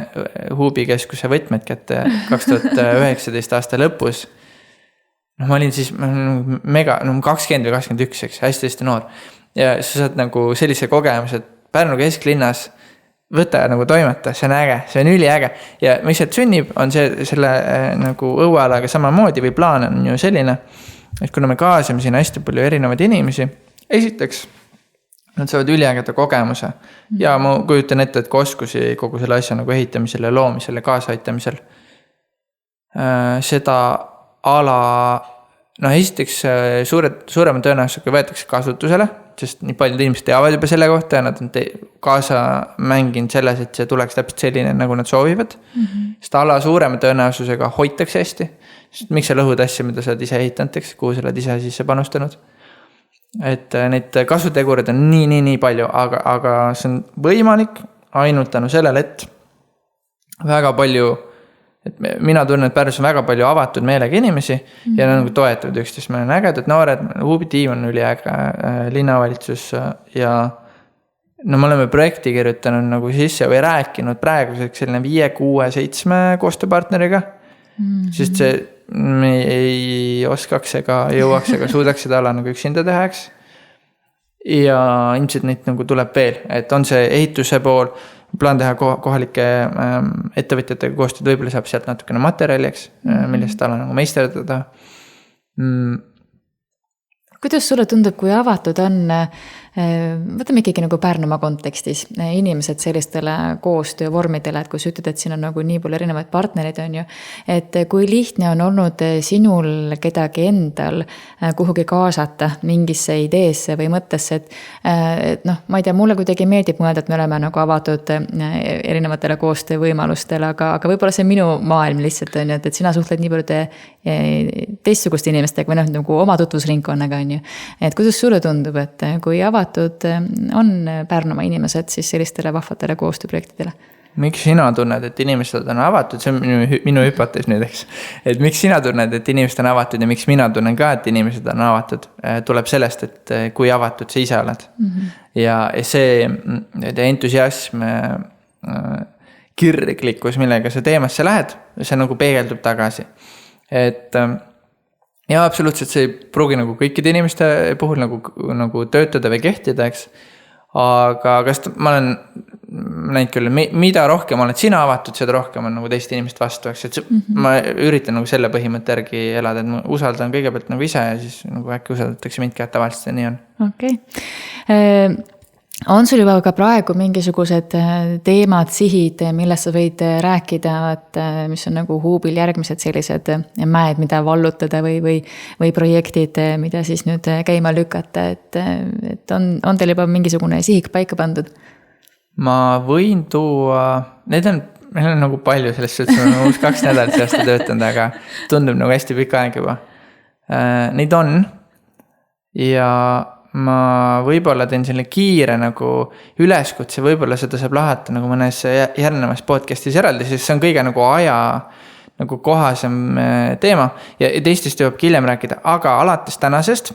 S2: Huubi keskuse võtmed kätte 2019 aasta lõpus, ma olin siis 20 või 21, eks, hästi noor. Ja sa saad nagu sellise kogemuse, et Pärnu kesklinnas võta nagu toimeta, see on äge, see on üliäge. Ja mis sealt sünnib, on selle nagu õuealaga samamoodi või plaan on ju selline, et kuna me kaasame siin hästi palju erinevaid inimesi, esiteks nad saavad üliägeda kogemuse ja ma kujutan ette, et ka oskusi kogu selle asja nagu ehitamisele, loomisele, kaasaitamisel. Seda ala, esiteks suurema tõenäosusega võetakse kasutusele, sest nii paljud inimesed teavad juba selle kohta ja nad on kaasa mänginud selles, et see tuleks täpselt selline, nagu nad soovivad. Sest ala suurema tõenäosusega hoitakse hästi. Sest miks sa lõhud asja, mida sa oled ise ehitanud, kuhu sa oled ise sisse panustanud. Et neid kasutegurid on nii palju, aga see on võimalik ainult tänu sellele, et väga palju, et mina tunnen, et Pärnus on väga palju avatud meelega inimesi ja nad nagu toetavad üksteist. Meil on ägedad noored, Huubi tiim on üliäge, linnavalitsus ja no me oleme projekti kirjutanud nagu sisse või rääkinud praeguseks selline 5, 6, 7 koostööpartneriga. Sest see me ei oskaks ega jõuaks ega suudaks seda ala nagu üksinda tehaks. Ja ilmselt neid nagu tuleb veel, et on see ehituse pool, plaan teha kohalike ettevõtjatega koostööd, võib-olla saab sealt natukene materjaliks, millest ala nagu meisterdada.
S1: Kuidas sulle tundub, kui avatud on, võtame ikkagi nagu Pärnumaa kontekstis, inimesed sellistele koostöövormidele, et kui sa ütled, et siin on nagu nii palju erinevaid partnerid on ju, et kui lihtne on olnud sinul kedagi endal kuhugi kaasata mingisse ideesse või mõttesse, et noh, ma ei tea, mulle kuidagi meeldib mõelda, et me oleme nagu avatud erinevatele koostöövõimalustele, aga võib-olla see minu maailm lihtsalt on ju, et sina suhtled nii palju teistsuguste inimestega või noh, nagu oma tutvusringkonnaga on ju. Et kuidas sulle tundub, et kui avatud on Pärnumaa inimesed siis sellistele vahvatele koostööprojektidele?
S2: Miks sina tunned, et inimesed on avatud? See on minu hüpotees nüüd, eks. Et miks sina tunned, et inimesed on avatud ja miks mina tunnen ka, et inimesed on avatud? Tuleb sellest, et kui avatud sa ise oled. Ja see entusiasm, kirglikkus, millega sa teemasse lähed, see nagu peegeldub tagasi. Et ja absoluutselt see ei pruugi nagu kõikide inimeste puhul nagu töötada või kehtida, eks. Aga kas ma olen näinud küll, mida rohkem oled sina avatud, seda rohkem on nagu teiste inimest vastu, eks. Et ma üritan nagu selle põhimõtte järgi elada, et ma usaldan kõigepealt nagu ise ja siis nagu äkki usaldatakse mind ka, et tavaliselt see nii on.
S1: Okei. On sul juba ka praegu mingisugused teemad, sihid, millest sa võid rääkida, et mis on nagu huubil järgmised sellised mäed, mida vallutada või projektid, mida siis nüüd käima lükata, et on teil juba mingisugune sihik paika pandud?
S2: Ma võin tuua, meil on nagu palju sellest suhtes, ma uus 2 nädalat see aasta töötanud, aga tundub nagu hästi pikk aeg juba. Neid on ja ma võib-olla teen selline kiire nagu üleskutse, võib-olla seda saab lahata nagu mõnes järgnevas podcastis eraldi, sest see on kõige nagu aja nagu kohasem teema ja teistest jõuab hiljem rääkida, aga alates tänasest,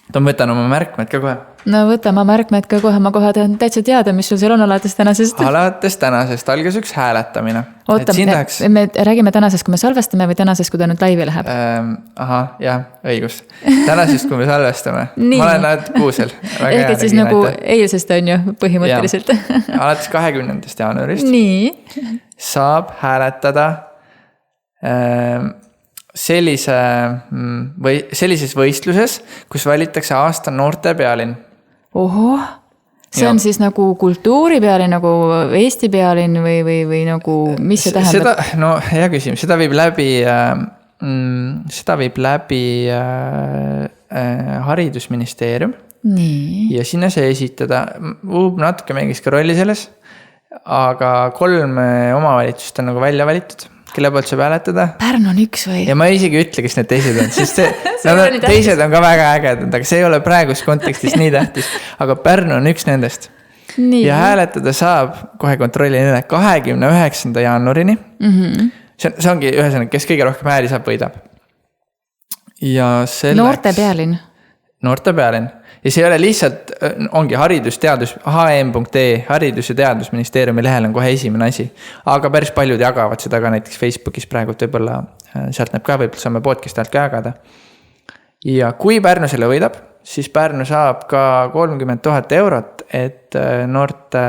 S2: võtan oma märkmed ka kohe.
S1: No võta oma märkmed ka kohe, ma kohe tahan täitsa teada, mis sul seal on alates tänasest.
S2: Alates tänasest algas üks hääletamine.
S1: Oota, me räägime tänasest, kui me salvestame või tänasest, kui ta nüüd laivi läheb?
S2: Aha, jah, õigus. Tänasest, kui me salvestame. Ma olen alati kuusel.
S1: Ehk et siis nagu eilsest on ju põhimõtteliselt.
S2: Alates 20. jaanuarist
S1: nii.
S2: Saab hääletada sellises võistluses, kus valitakse aasta noorte pealinn.
S1: Oho, see on siis nagu kultuuripealinn, nagu Eesti pealinn või nagu, mis see tähendab?
S2: No hea küsimus, seda viib läbi haridusministeerium.
S1: Nii.
S2: Ja sinna see esitada, natuke mängis ka rolli selles, aga 3 omavalitsust on nagu välja valitud, kelle poolt saab hääletada.
S1: Pärnu on üks või?
S2: Ja ma isegi ütle, kes need teised on, sest teised on ka väga ägedad, aga see ei ole praegus kontekstis nii tähtis, aga Pärnu on üks nendest. Nii. Ja hääletada saab, kohe kontrollin üle, 29. jaanuarini. See ongi ühesõnaga, kes kõige rohkem hääli saab, võidab. Ja
S1: noorte pealinn.
S2: Noorte pealinn. Ja see ei ole lihtsalt, ongi haridusteadus, hm.ee, haridus- ja teadusministeeriumi lehel on kohe esimene asi. Aga päris paljud jagavad seda ka näiteks Facebookis praegu, võib-olla sealt näeb ka, võib-olla saame podcasti alt ka jagada. Ja kui Pärnu selle võidab, siis Pärnu saab ka 30 000 eurot, et noorte,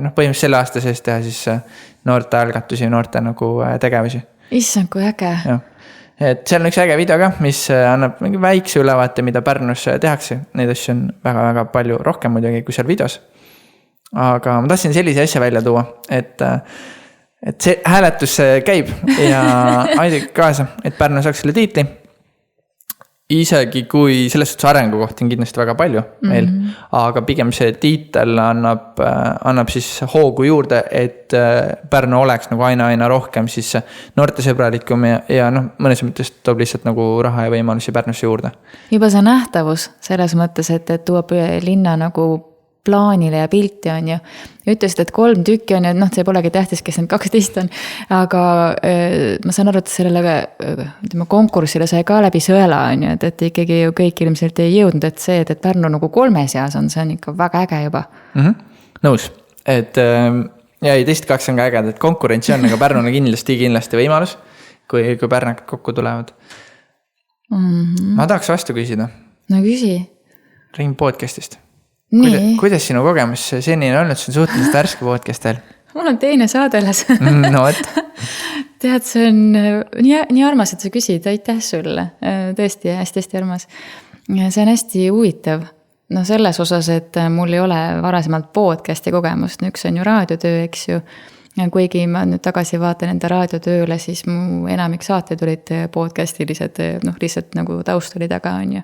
S2: põhimõtteliselt selle aasta sees teha siis noorte algatusi, noorte nagu tegevusi.
S1: Issand, kui äge.
S2: Jah. Et seal on üks äge video ka, mis annab mingi väikse ülevaate, mida Pärnus tehakse. Neid asju on väga-väga palju rohkem muidugi kui seal videos. Aga ma tahtsin sellise asja välja tuua, et see hääletus käib ja aidake kaasa, et Pärnu saaks selle tiitli. Isegi kui selles suhtes arengu kohta on kindlasti väga palju meil, aga pigem see tiitel annab siis hoogu juurde, et Pärnu oleks nagu aina rohkem siis noortesõbralikum ja mõnes mõttes toob lihtsalt nagu raha ja võimalusi Pärnusse juurde.
S1: Juba see nähtavus selles mõttes, et tuuab linna nagu plaanile ja pilti on ju. Ütlesid, et 3 tükki on ja see polegi tähtis, kes need 12 on. Aga ma saan aru, et sellele konkursile sai ka läbi sõela on ju, et ikkagi ju kõik ilmselt ei jõudnud, et see, et Pärnu nagu 3 seas on, see on ikka väga äge juba.
S2: nõus, et ja ei, teist kaks on ka äged, et konkurentsi on, aga Pärnul on kindlasti võimalus, kui pärnakad kokku tulevad. Ma tahaks vastu küsida.
S1: No küsi.
S2: Räägin podcastist.
S1: Nii.
S2: Kuidas sinu kogemus seni on olnud, see on suhteliselt värske podcast veel?
S1: Mul on teine saadelas.
S2: No et.
S1: Tead, see on nii armas, et sa küsid, aitäh sulle. Tõesti hästi armas. See on hästi huvitav. No selles osas, et mul ei ole varasemalt podcasti kogemust, üks on ju raadiotöö, eks ju. Kuigi ma nüüd tagasi vaatan enda raadiotööle, siis mu enamik saated olid podcastilised, lihtsalt nagu taust oli taga on ju.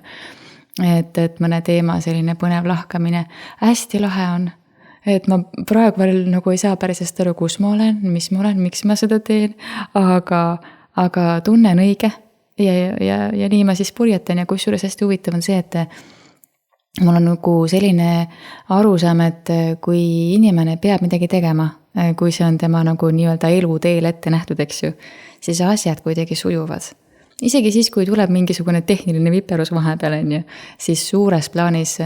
S1: Et mõne teema selline põnev lahkamine hästi lahe on. Et ma praegu veel nagu ei saa pärisest aru, kus ma olen, mis ma olen, miks ma seda teen, aga tunnen õige ja nii ma siis purjetan ja kusjuures hästi huvitav on see, et mul on nagu selline arusaam, et kui inimene peab midagi tegema, kui see on tema nagu nii-öelda eluteel ette nähtud, eks ju, siis asjad kuidagi sujuvad. Isegi siis, kui tuleb mingisugune tehniline viperus vahepeal, on ju, siis suures plaanis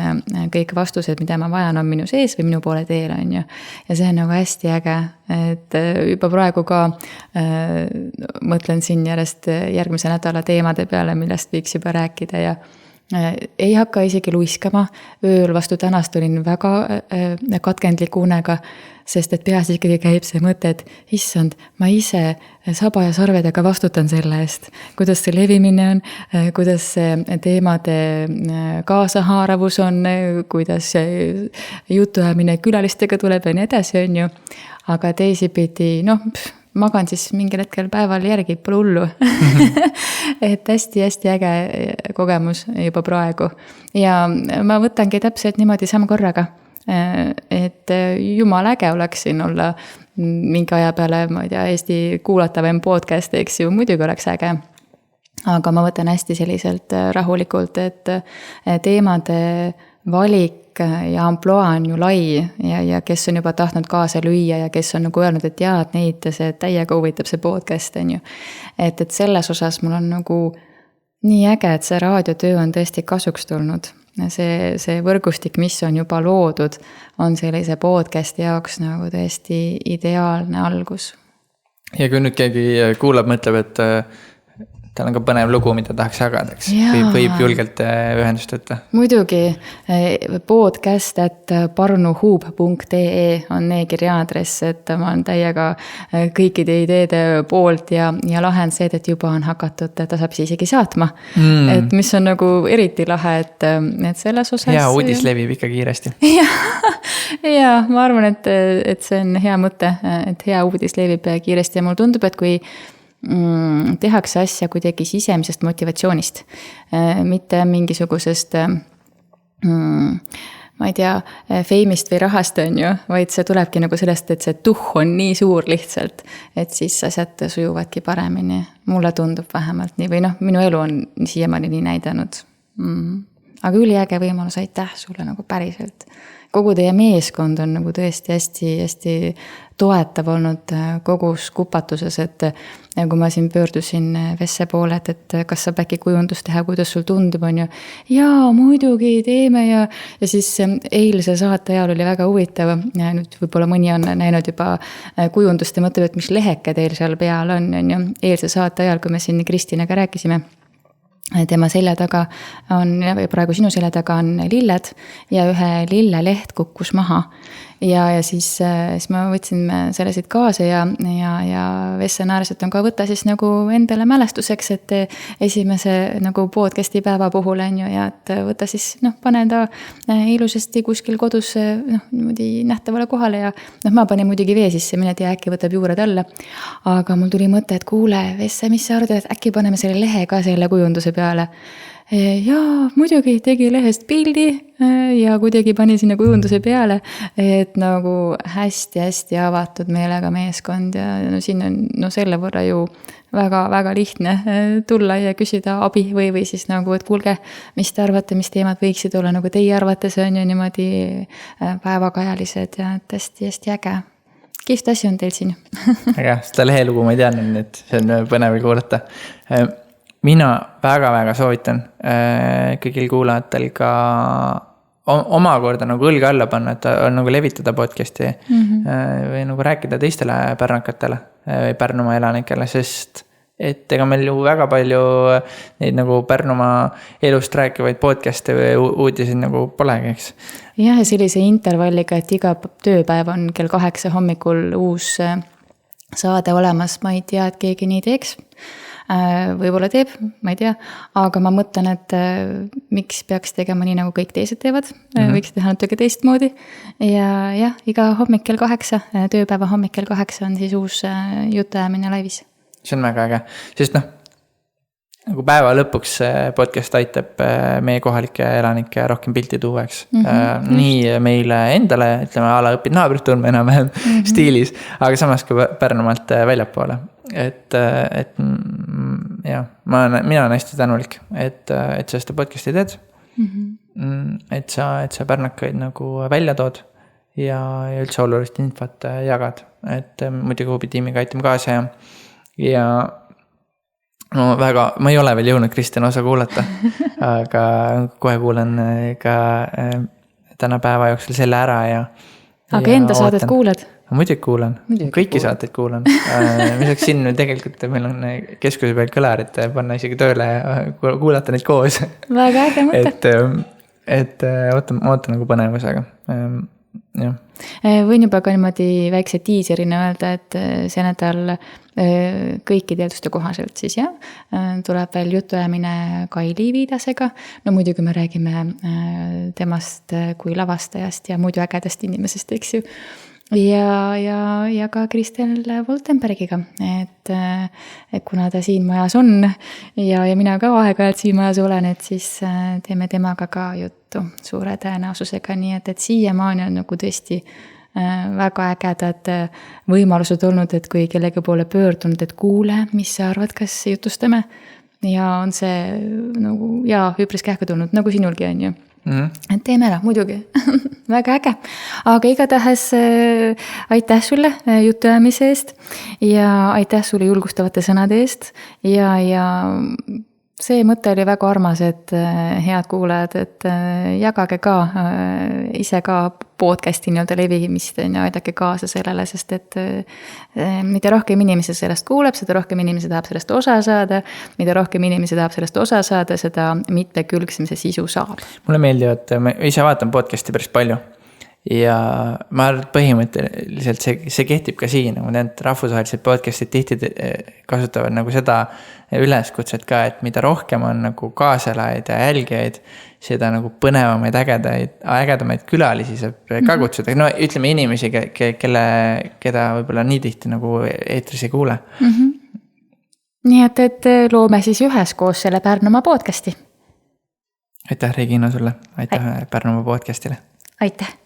S1: kõik vastused, mida ma vajan, on minu sees või minu poole teel, on ju. Ja see on nagu hästi äge, et juba praegu ka mõtlen siin järgmise nädala teemade peale, millest võiks juba rääkida ja ei hakka isegi luiskama, ööl vastu tänast olin väga katkendliku unega, sest et peas ikkagi käib see mõte, et issand, ma ise saba ja sarvedega vastutan selle eest, kuidas see levimine on, kuidas see teemade kaasahaaravus on, kuidas jutuajamine külalistega tuleb ja nii edasi on ju, aga teisipidi, magan siis mingil hetkel päeval järgi, pole hullu. Et hästi äge kogemus juba praegu. Ja ma võtangi täpselt niimoodi sama korraga. Et jumal äge oleks siin olla mingi aja peale, ma ei tea, Eesti kuulatavem podcast, eks ju, muidugi oleks äge. Aga ma võtan hästi selliselt rahulikult, et teemade valik ja amploa on ju lai ja kes on juba tahtnud kaasa lüüa ja kes on nagu öelnud, et jaa, et neid see täiega huvitab see podcast on ju. Et selles osas mul on nagu nii äge, et see raadiotöö on tõesti kasuks tulnud. See võrgustik, mis on juba loodud, on sellise podcasti jaoks nagu tõesti ideaalne algus.
S2: Ja kui nüüd keegi kuulab, mõtleb, et tal on ka põnev lugu, mida tahaks jagada, eks? Võib julgelt ühendust võtta. Muidugi,
S1: podcast@parnuhub.ee on e-kirja aadress, et ma olen täiega kõikide ideede poolt ja lahen see, et juba on hakatud tasapisi isegi saatma. Et mis on nagu eriti lahe, et selles osas...
S2: Ja uudis levib ikka kiiresti.
S1: Ja, ma arvan, et see on hea mõte, et hea uudis levib kiiresti ja mulle tundub, et kui tehakse asja kuidagi sisemisest motivatsioonist, mitte mingisugusest, ma ei tea, feimist või rahast on ju, vaid see tulebki nagu sellest, et see on nii suur lihtsalt, et siis asjad sujuvadki paremini. Mulle tundub vähemalt nii, või minu elu on siiamaani nii näidanud. Aga üliäge võimalus, aitäh sulle nagu päriselt. Kogu teie meeskond on nagu tõesti hästi toetav olnud kogus kupatuses, et kui ma siin pöördusin Vesse poole, et kas saab äkki kujundust teha, kuidas sul tundub, on ju. Jaa, muidugi teeme ja siis eilse saate ajal oli väga huvitav. Nüüd võib-olla mõni on näinud juba kujundust ja mõtleb, et mis leheke teil seal peal on ju. Eilse saate ajal, kui me siin Kristinaga rääkisime, tema selja taga on, praegu sinu selja taga on lilled ja ühe lille leht kukkus maha. Ja siis ma võtsin selle siit kaasa ja Vesse naeres, et on ka võtta siis nagu endale mälestuseks, et esimese nagu podcasti päeva puhul on ju, ja et võtta siis, pane ta ilusasti kuskil kodus niimoodi nähtavale kohale ja ma panin muidugi vee sisse, mine tea, äkki võtab juured alla. Aga mul tuli mõte, et kuule, Vesse, mis sa arvad, et äkki paneme selle lehe ka selle kujunduse peale. Ja muidugi tegi lehest pildi ja kuidagi pani sinna kujunduse peale, et nagu hästi avatud meelega meeskond ja siin on selle võrra ju väga lihtne tulla ja küsida abi või siis nagu, et kuulge, mis te arvate, mis teemad võiksid olla, nagu teie arvates on ju niimoodi päevakajalised ja hästi äge. Kihvt asi on teil siin.
S2: Aga seda lehelugu ma ei teadnud, et see on põnev kuulata. Mina väga soovitan kõigil kuulajatel ka omakorda nagu õlga alla panna, et nagu levitada podcast'i või nagu rääkida teistele pärnakatele või Pärnumaa elanikele, sest et ega meil ju väga palju neid nagu Pärnumaa elust rääkivaid podcast'e või uudiseid nagu polegi, eks.
S1: Jah, ja sellise intervalliga, et iga tööpäev on kell 8 hommikul uus saade olemas, ma ei tea, et keegi nii teeks. Võib-olla teeb, ma ei tea, aga ma mõtlen, et miks peaks tegema nii, nagu kõik teised teevad, võiks teha natuke teistmoodi. Ja jah, iga hommik kell 8, tööpäeva hommik kell 8 on siis uus jutuajamine laivis.
S2: See on väga äge, sest nagu päeva lõpuks podcast aitab meie kohalike elanike rohkem pilti tuua, eks. Nii meile endale, ütleme, ala õpid naabrit tundma enam-vähem stiilis, aga samas ka Pärnumaalt väljapoole. Et jah, mina olen hästi tänulik, et sa seda podcast'i teed, et sa pärnakaid nagu välja tood ja üldse olulist infot jagad, et muidugi Huubi tiimiga aitame kaasa ja no väga, ma ei ole veel jõudnud Kristjan osa kuulata, aga kohe kuulen ka täna päeva jooksul selle ära
S1: aga enda saadet kuuled?
S2: Muidugi kuulan, kõiki saateid kuulan. Miseks siin tegelikult meil on keskuse peal kõlarit panna isegi tööle ja kuulata neid koos.
S1: Väga äge mõte.
S2: Et ootan nagu põnevusega. Jah.
S1: Võin juba ka niimoodi väikse tiiserina öelda, et see nädal kõiki teaduste kohaselt siis tuleb veel jutuajamine Kaili Viidasega. No muidugi me räägime temast kui lavastajast ja muidu ägedast inimesest, eks ju. Ja ka Kristel Voltenbergiga, et kuna ta siin majas on ja mina ka aeg-ajalt siin majas olen, et siis teeme temaga ka juttu suure tõenäosusega, nii et siiamaani on nagu tõesti väga ägedad võimalused olnud, et kui kellegi poole pöördunud, et kuule, mis sa arvad, kas jutustame ja on see nagu üpris kähku tulnud, nagu sinulgi on ju. Et teeme ära, muidugi. Väga äge. Aga igatahes aitäh sulle jutuajamise eest ja aitäh sulle julgustavate sõnade eest ja see mõte oli väga armas, et head kuulajad, et jagage ka ise ka podcasti nii-öelda levimist ja aidake kaasa sellele, sest et mida rohkem inimesi sellest kuuleb, seda rohkem inimesi tahab sellest osa saada, mida rohkem inimesi tahab sellest osa saada, seda mitmekülgsem see sisu saab.
S2: Mulle meeldib, et ma ise vaatan podcasti päris palju ja ma arvan, et põhimõtteliselt see kehtib ka siin, nagu need rahvusvahelised podcastid tihti kasutavad nagu seda üleskutset ka, et mida rohkem on nagu kaaselaid ja jälgijaid, seda nagu põnevamaid ägedamaid külalisi saab ka kutsuda. No ütleme inimesi, keda võib-olla nii tihti nagu eetris ei kuule.
S1: Nii et loome siis üheskoos selle Pärnumaa podcasti.
S2: Aitäh, Regina, sulle. Aitäh Pärnumaa podcastile.
S1: Aitäh.